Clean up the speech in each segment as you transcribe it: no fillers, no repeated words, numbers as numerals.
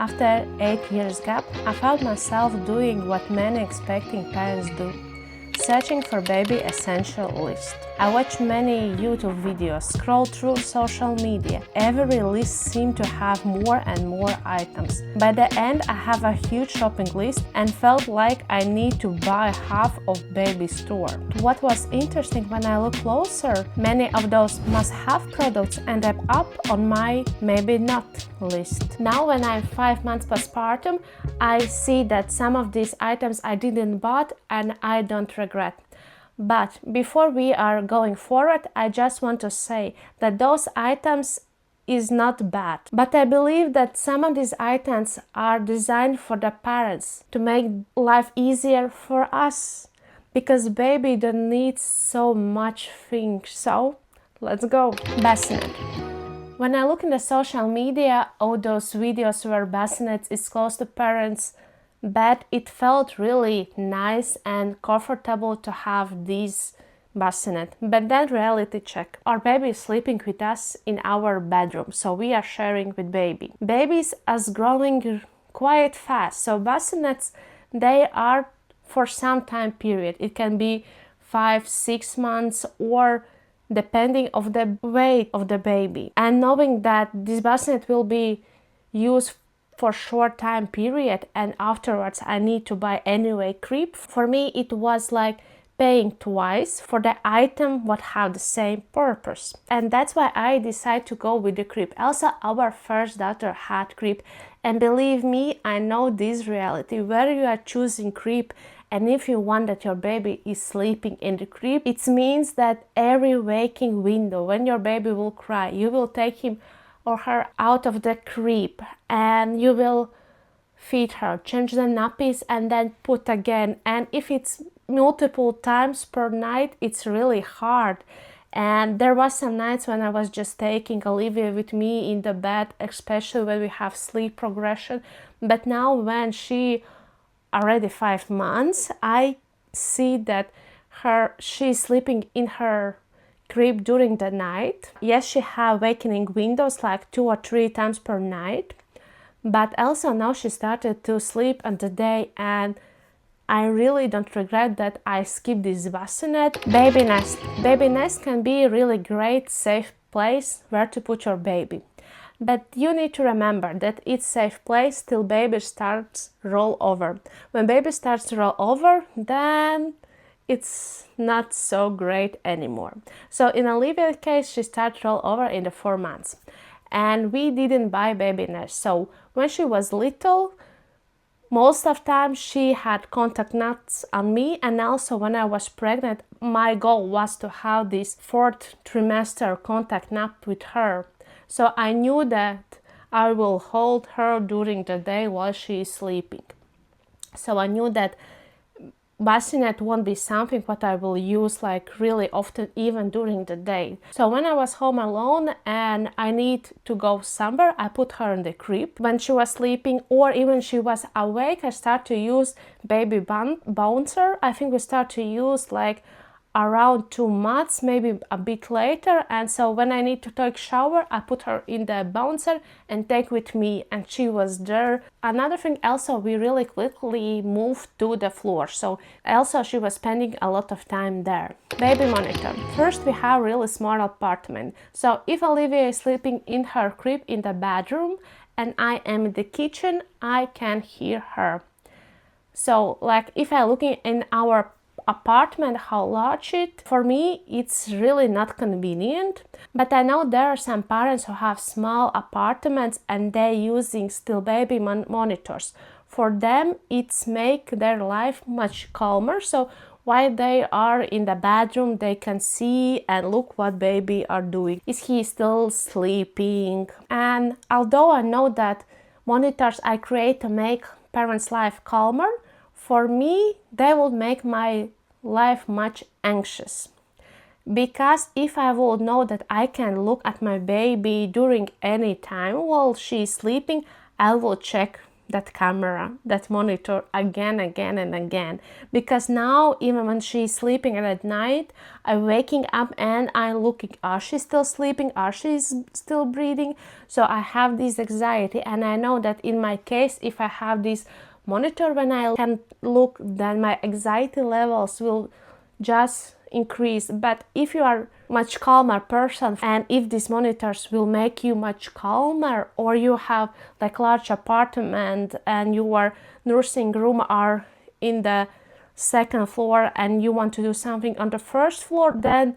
After 8 years gap, I found myself doing what many expecting parents do, searching for baby essential list. I watch many YouTube videos, scroll through social media. Every list seemed to have more and more items. By the end, I have a huge shopping list and felt like I need to buy half of baby store. What was interesting when I look closer, many of those must-have products ended up on my maybe not list. Now when I'm 5 months postpartum, I see that some of these items I didn't bought and I don't regret. But before we are going forward, I just want to say that those items is not bad. But I believe that some of these items are designed for the parents to make life easier for us, because baby don't need so much things. So let's go. Bassinet. When I look in the social media, all those videos where Bassinet is close to parents' bed, it felt really nice and comfortable to have this bassinet. But then reality check. Our baby is sleeping with us in our bedroom, so we are sharing with baby. Babies are growing quite fast, so bassinets, they are for some time period. It can be 5-6 months, or depending of the weight of the baby. And knowing that this bassinet will be used for short time period and afterwards I need to buy anyway crib, for me it was like paying twice for the item what have the same purpose. And that's why I decided to go with the crib. Also, our first daughter had crib, and believe me, I know this reality where you are choosing crib, and if you want that your baby is sleeping in the crib, it means that every waking window when your baby will cry, you will take him or her out of the crib and you will feed her, change the nappies and then put again. And if it's multiple times per night, it's really hard. And there was some nights when I was just taking Olivia with me in the bed, especially when we have sleep progression. But now when she already 5 months, I see that she's sleeping in her crib during the night. Yes, she have awakening windows like 2 or 3 times per night, but also now she started to sleep on the day, and I really don't regret that I skipped this bassinet. Baby nest. Baby nest can be a really great safe place where to put your baby. But you need to remember that it's safe place till baby starts roll over. When baby starts to roll over, then it's not so great anymore. So in Olivia's case, she started roll over in the 4 months. And we didn't buy baby nest. So when she was little, most of the time she had contact nuts on me, and also when I was pregnant, my goal was to have this 4th trimester contact nap with her. So I knew that I will hold her during the day while she is sleeping. So I knew that bassinet won't be something what I will use like really often, even during the day. So when I was home alone and I need to go somewhere, I put her in the crib. When she was sleeping or even she was awake, I start to use baby bouncer. I think we start to use like around 2 months, maybe a bit later. And so when I need to take shower, I put her in the bouncer and take with me, and she was there. Another thing also, we really quickly moved to the floor, so also she was spending a lot of time there. Baby monitor. First, we have really small apartment, so if Olivia is sleeping in her crib in the bedroom and I am in the kitchen, I can hear her. So like if I'm looking in our apartment, how large it, for me it's really not convenient. But I know there are some parents who have small apartments and they're using still baby monitors. For them it's make their life much calmer, so while they are in the bedroom they can see and look what baby are doing. Is he still sleeping? And although I know that monitors I create to make parents' life calmer, for me they will make my life much anxious, because if I will know that I can look at my baby during any time while she's sleeping, I will check that camera, that monitor again and again, because now even when she's sleeping at night, I'm waking up and I'm looking, are she still sleeping, are she still breathing? So I have this anxiety, and I know that in my case, if I have this monitor when I can look, then my anxiety levels will just increase. But if you are much calmer person, and if these monitors will make you much calmer, or you have like large apartment and your nursing room are in the second floor and you want to do something on the first floor, then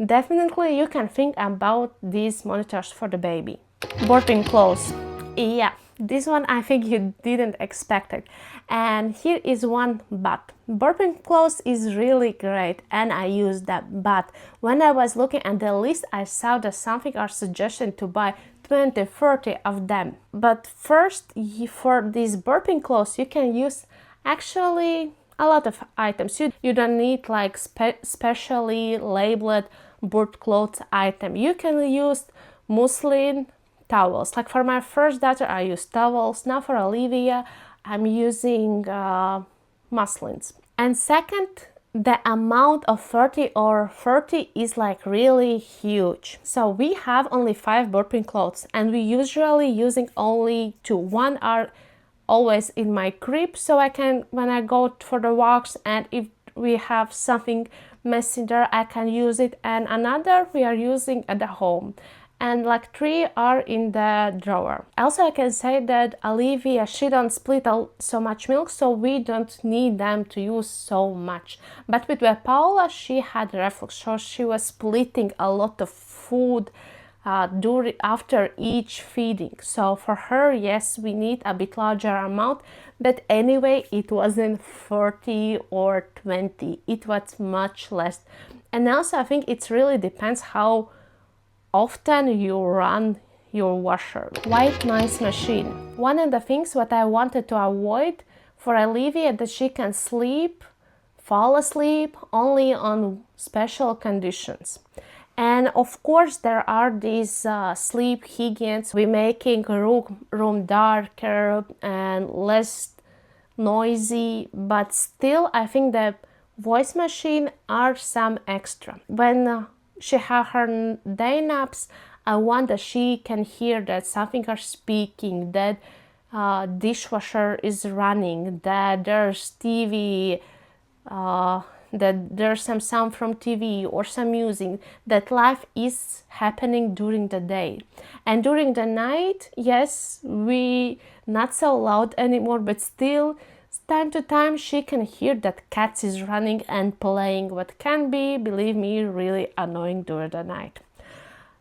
definitely you can think about these monitors for the baby. Burping clothes. Yeah, this one I think you didn't expect it. And here is one but. Burping clothes is really great and I use that, but when I was looking at the list, I saw that something or suggestion to buy 20, 30 of them. But first, for these burping clothes, you can use actually a lot of items. You don't need like specially labeled burp clothes item. You can use muslin towels. Like for my first daughter, I used towels. Now for Olivia, I'm using muslins. And second, the amount of 30 or 30 is like really huge. So we have only 5 burping clothes and we usually using only 2. One are always in my crib, so I can, when I go for the walks, and if we have something messy there, I can use it, and another we are using at the home, and like 3 are in the drawer. Also, I can say that Olivia, she don't split so much milk, so we don't need them to use so much. But with Paula, she had reflux, so she was splitting a lot of food after each feeding. So for her, yes, we need a bit larger amount, but anyway, it wasn't 40 or 20, it was much less. And also I think it really depends how often you run your washer. White noise machine. One of the things what I wanted to avoid for Olivia, that she can fall asleep only on special conditions. And of course, there are these sleep hygienes. We're making room darker and less noisy, but still, I think the voice machine are some extra. When she have her day naps, I want that she can hear that something are speaking, that dishwasher is running, that there's TV, that there's some sound from TV or some music, that life is happening during the day. And during the night, yes, we not so loud anymore, but still time to time she can hear that cats is running and playing, what can be, believe me, really annoying during the night.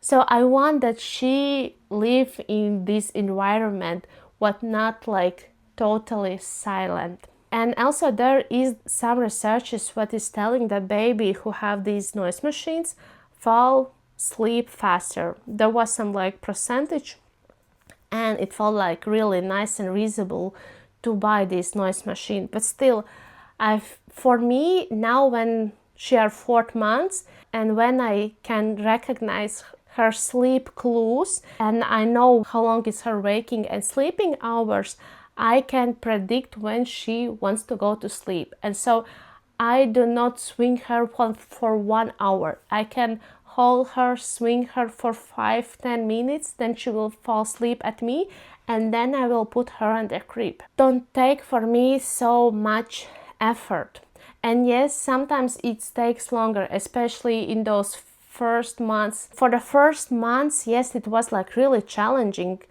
So I want that she live in this environment, what not like totally silent. And also there is some researches what is telling that baby who have these noise machines fall asleep faster. There was some like percentage, and it felt like really nice and reasonable to buy this noise machine. But still, for me now, when she are 4 months and when I can recognize her sleep clues and I know how long is her waking and sleeping hours, I can predict when she wants to go to sleep. And so I do not swing her for 1 hour. I can hold her, swing her for 5-10 minutes, then she will fall asleep at me, and then I will put her in the crib. Don't take for me so much effort. And yes, sometimes it takes longer, especially in those first months. For the first months, yes, it was like really challenging,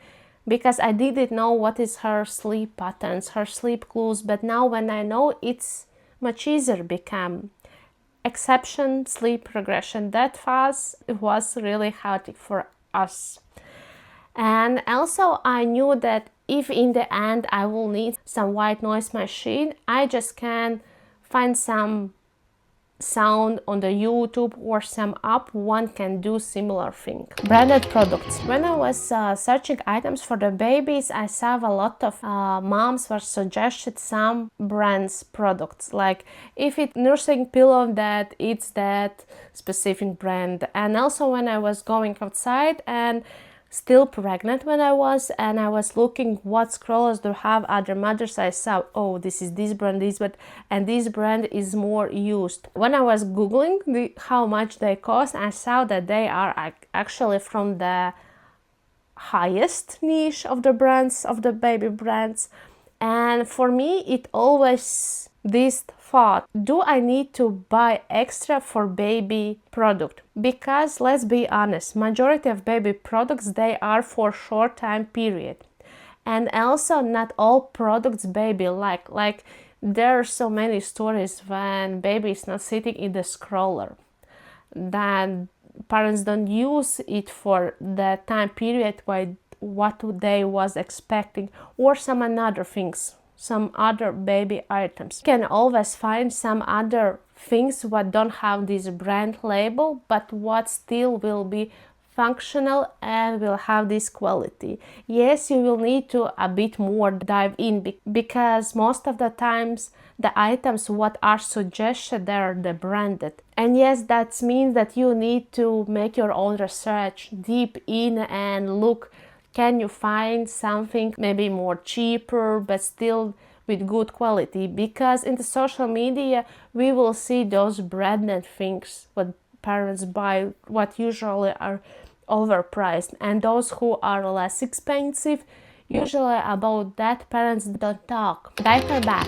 because I didn't know what is her sleep patterns, her sleep clues, but now when I know, it's much easier become. Exception, sleep regression, that phase was really hard for us. And also I knew that if in the end I will need some white noise machine, I just can find some sound on the YouTube or some app, one can do similar thing. Branded products. When I was searching items for the babies, I saw a lot of moms were suggested some brands products, like if it's nursing pillow, that it's that specific brand. And also when I was going outside and still pregnant when I was, and I was looking what strollers do have other mothers. I saw, oh, this is this brand, and this brand is more used. When I was googling how much they cost, I saw that they are actually from the highest niche of the brands, of the baby brands. And for me, it always this thought, do I need to buy extra for baby product? Because let's be honest, majority of baby products, they are for short time period. And also not all products baby like there are so many stories when baby is not sitting in the stroller, then parents don't use it for the time period what they was expecting, or some other things, some other baby items. You can always find some other things what don't have this brand label, but what still will be functional and will have this quality. Yes, you will need to a bit more dive in, because most of the times the items what are suggested, they're the branded. And yes, that means that you need to make your own research deep in and look, can you find something maybe more cheaper but still with good quality? Because in the social media we will see those branded things what parents buy, what usually are overpriced, and those who are less expensive, usually about that parents don't talk. Diaper bag.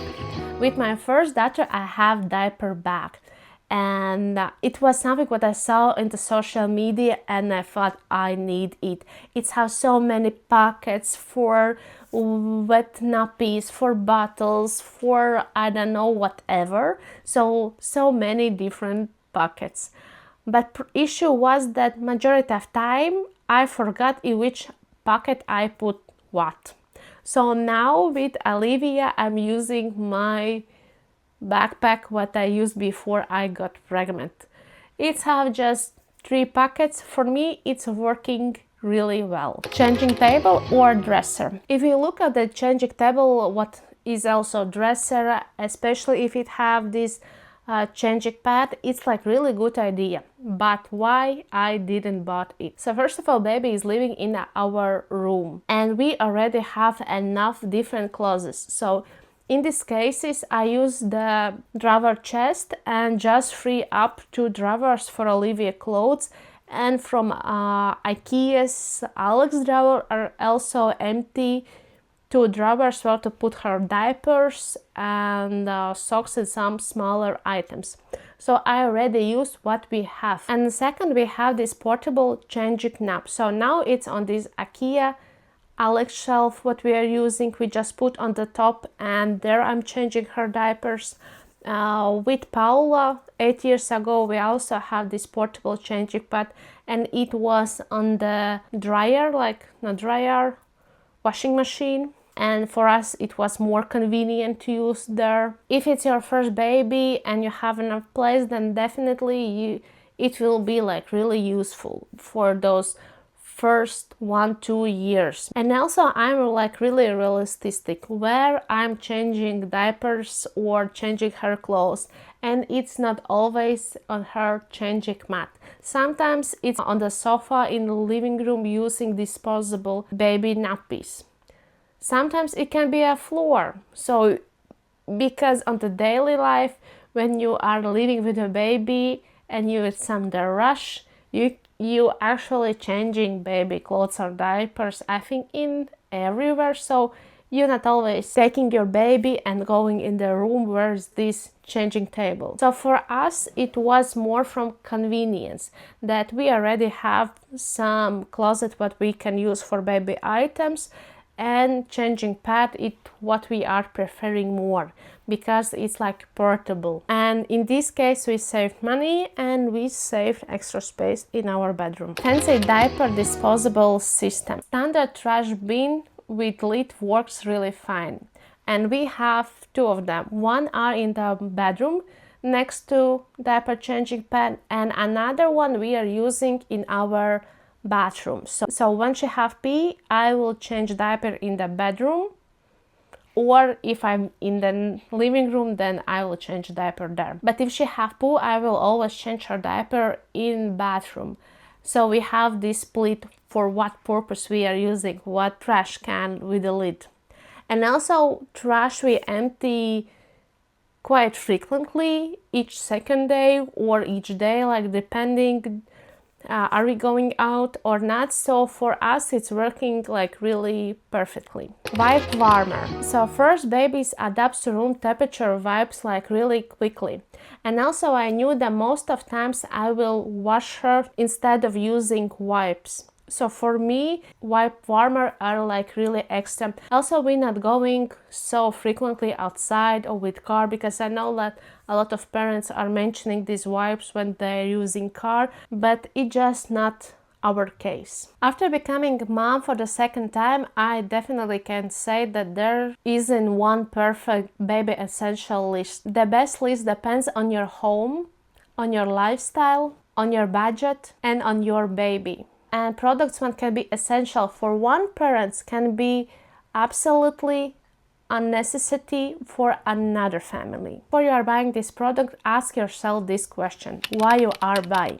With my first daughter I have diaper bag, and it was something what I saw in the social media and I thought I need it. It has so many pockets for wet nappies, for bottles, for I don't know whatever, so many different pockets. But issue was that majority of time I forgot in which pocket I put what. So now with Olivia I'm using my backpack what I used before I got pregnant. It's have just 3 pockets. For me it's working really well. Changing table or dresser. If you look at the changing table, what is also dresser, especially if it have this changing pad, it's like really good idea. But why I didn't bought it? So first of all, baby is living in our room and we already have enough different clothes. So in these cases I use the drawer chest and just free up 2 drawers for Olivia clothes, and from IKEA's Alex drawer are also empty 2 drawers for to put her diapers and socks and some smaller items. So I already used what we have. And second, we have this portable changing knob. So now it's on this IKEA Alex shelf what we are using. We just put on the top and there I'm changing her diapers. With Paula 8 years ago we also have this portable changing pad, and it was on the dryer, like not dryer, washing machine, and for us it was more convenient to use there. If it's your first baby and you have enough place, then definitely it will be like really useful for those first 1-2 years. And also I'm like really realistic where I'm changing diapers or changing her clothes, and it's not always on her changing mat. Sometimes it's on the sofa in the living room using disposable baby nappies. Sometimes it can be a floor. So because on the daily life when you are living with a baby and you with some rush, you actually changing baby clothes or diapers, I think, in everywhere. So you're not always taking your baby and going in the room where's this changing table. So for us it was more from convenience that we already have some closet what we can use for baby items, and changing pad it what we are preferring more because it's like portable. And in this case we saved money and we saved extra space in our bedroom. Fancy diaper disposable system. Standard trash bin with lid works really fine, and we have 2 of them. One are in the bedroom next to diaper changing pad, and another one we are using in our bathroom. So when she have pee, I will change diaper in the bedroom, or if I'm in the living room, then I will change diaper there. But if she have poo, I will always change her diaper in bathroom. So we have this split for what purpose we are using, what trash can with the lid. And also trash we empty quite frequently, each second day or each day, like depending are we going out or not. So for us it's working like really perfectly. Wipe warmer. So first, babies adapt to room temperature wipes like really quickly. And also I knew that most of times I will wash her instead of using wipes. So for me, wipe warmer are like really extra. Also, we're not going so frequently outside or with car, because I know that a lot of parents are mentioning these wipes when they're using car, but it's just not our case. After becoming mom for the second time, I definitely can say that there isn't one perfect baby essential list. The best list depends on your home, on your lifestyle, on your budget, and on your baby. And products that can be essential for one parent can be absolutely a necessity for another family. Before you are buying this product, ask yourself this question: why you are buying?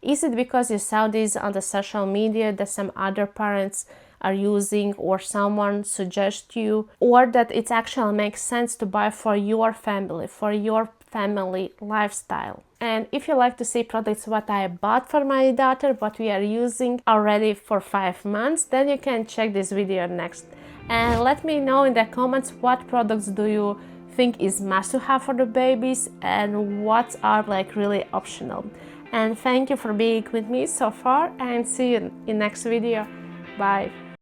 Is it because you saw this on the social media that some other parents are using or someone suggests you, or that it actually makes sense to buy for your family lifestyle? And if you like to see products what I bought for my daughter, what we are using already for 5 months, then you can check this video next. And let me know in the comments what products do you think is must to have for the babies and what are like really optional. And thank you for being with me so far, and see you in next video. Bye.